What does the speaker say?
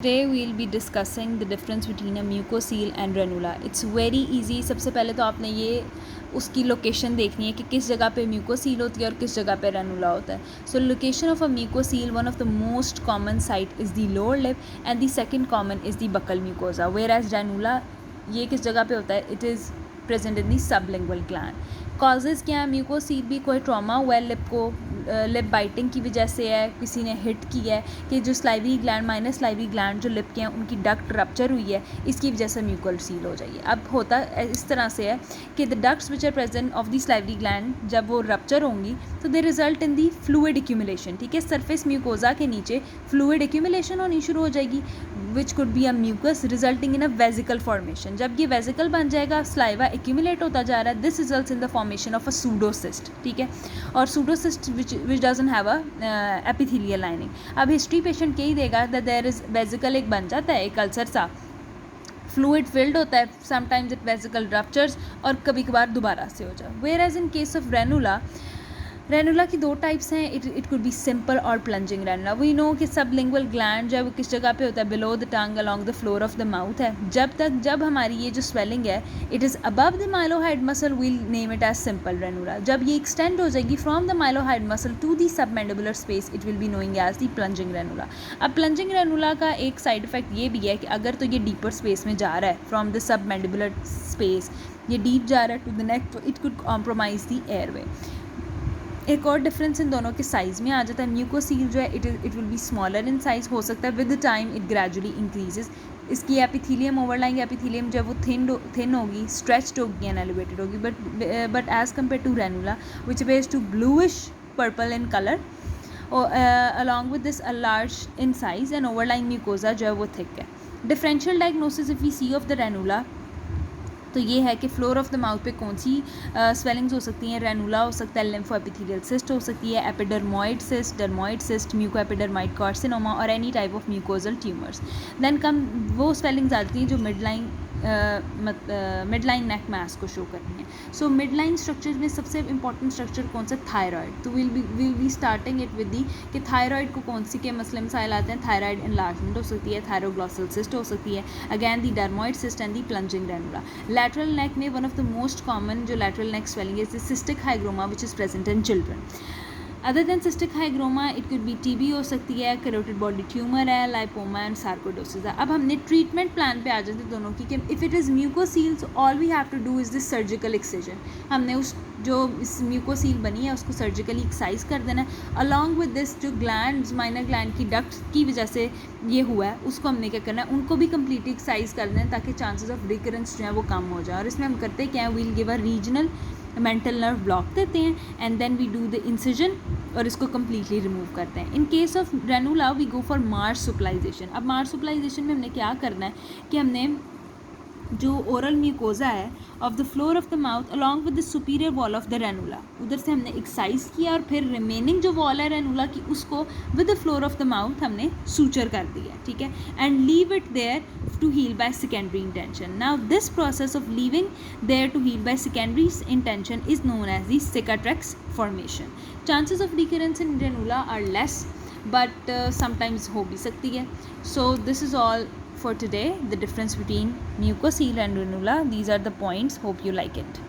Today we'll be discussing the difference between a mucocele and ranula. It's very easy. सबसे पहले तो आपने ये उसकी लोकेशन देखनी है कि किस जगह पे म्यूकोसील होती है और किस जगह पे रेनुला होता है. So location of a mucocele, one of the most common site is the lower lip and the second common is the buccal mucosa. Whereas ranula ये किस जगह पे होता है? It is present in the sublingual gland. Causes क्या है? म्यूकोसील भी कोई ट्रॉमा हुआ है लिप को, लिप बाइटिंग की वजह से है, किसी ने हिट किया है कि जो salivary gland minus salivary gland जो लिप के हैं उनकी डक्ट रप्चर हुई है, इसकी वजह से म्यूकोसील हो जाइए. अब होता इस तरह से है कि the ducts which are present of the salivary gland जब वो रप्चर होंगी तो they result in the fluid accumulation. ठीक है, सरफेस म्यूकोजा के नीचे फ्लूइड एक्यूमुलेशन होनी शुरू हो जाएगी which could be a mucus resulting in a vesicle formation. जब ये वेजिकल बन जाएगा, स्लाइवा एक्यूमुलेट होता जा रहा है, this results in the formation of a pseudocyst. ठीक है, और pseudocyst which doesn't have a epithelial lining. अब हिस्ट्री पेशेंट के ही देगा दैट देयर इज वेजिकल एक बन जाता है, एक अल्सर सा फ्लूइड फिल्ड होता है, समटाइम्स इट वेजिकल रप्चर्स और कभी कभार दोबारा से हो जाए. Whereas in case of ranula की दो टाइप्स हैं. इट कुड बी सिंपल और प्लंजिंग रेनुला. वी नो कि सबलिंगुअल ग्लैंड जो है वो किस जगह पे होता है? Below the tongue along the floor of the mouth है. जब हमारी ये जो स्वेलिंग है it is above the mylohyoid muscle, we'll name it as simple ranula. जब ये एक्सटेंड हो जाएगी from the mylohyoid muscle to the submandibular space, it will be knowing as the plunging ranula. अब प्लंजिंग रेनुला का एक side effect ये भी है कि अगर तो ये डीपर स्पेस में जा रहा है फ्रॉम द सबमैंडिबुलर स्पेस, ये डीप जा रहा है टू द नेक, तो it could compromise the airway. एक और डिफरेंस इन दोनों के साइज़ में आ जाता है. म्यूकोसील जो है it will be smaller in size, हो सकता है with the time it gradually increases. इसकी एपिथेलियम, ओवरलाइंग एपिथेलियम जब वो थिन होगी, स्ट्रेच्ड होगी एंड एलिवेटेड होगी. But as compare to ranula which appears to bluish purple in colour, along with this a large in size and overlying mucosa जो है वो thick है. Differential diagnosis if we see of the ranula तो ये है कि floor of the mouth पे कौन सी स्वेलिंग्स हो सकती हैं? रेनुला हो सकता है, लिम्फो एपिथेलियल सिस्ट हो सकती है, epidermoid cyst, dermoid cyst, mucoepidermoid carcinoma और any type of mucosal tumours. Then come वो स्वेलिंग्स आती हैं जो मिड लाइन नेक मास को शो करनी है. सो मिड लाइन स्ट्रक्चर में सबसे इंपॉर्टेंट स्ट्रक्चर कौन सा? थायराइड. तो will be starting it with the कि थायराइड को कौन सी के मसले मसाइल आते हैं? थायराइड इनलार्जमेंट हो सकती है, थायरोग्लॉसल सिस्ट हो सकती है, again the dermoid cyst and the plunging ranula. Lateral neck में one of the most common जो lateral neck swelling is the cystic hygroma which is present in children. Other than cystic hygroma it could be TB हो सकती है, carotid body tumour है, lipoma and sarcoidosis है. अब हमने treatment plan पे आ जाते हैं दोनों की कि if it is mucoceles all we have to do is this surgical excision. हमने उस जो इस म्यूकोसील बनी है उसको सर्जिकली एक्साइज कर देना है. अलॉन्ग विद दिस जो ग्लैंड्स, माइनर ग्लैंड की डक्ट की वजह से ये हुआ है उसको हमने क्या करना है? उनको भी कम्प्लीटली एक्साइज कर देना है ताकि चांसेस ऑफ रिकरेंस जो है वो कम हो जाए. और इसमें हम करते क्या है? We'll give a regional mental nerve block देते हैं and then we do the incision और इसको कम्प्लीटली रिमूव करते हैं. In case of ranula we go for marsupialization. अब मार्स सुप्लाइजेशन में हमने क्या करना है कि हमने जो ओरल म्यूकोजा है of the floor of the mouth along with the superior wall of the ranula, उधर से हमने एक्साइज किया और फिर रिमेनिंग जो वॉल है रेनुला की उसको with the floor of the mouth हमने सूचर कर दिया. ठीक है, and leave it there to heal by secondary intention. Now this process of leaving there to heal by secondary intention is known as the cicatrix formation. Chances of recurrence in ranula are less but sometimes हो भी सकती है. So this is all for today, the difference between mucocele and ranula. These are the points, hope you like it.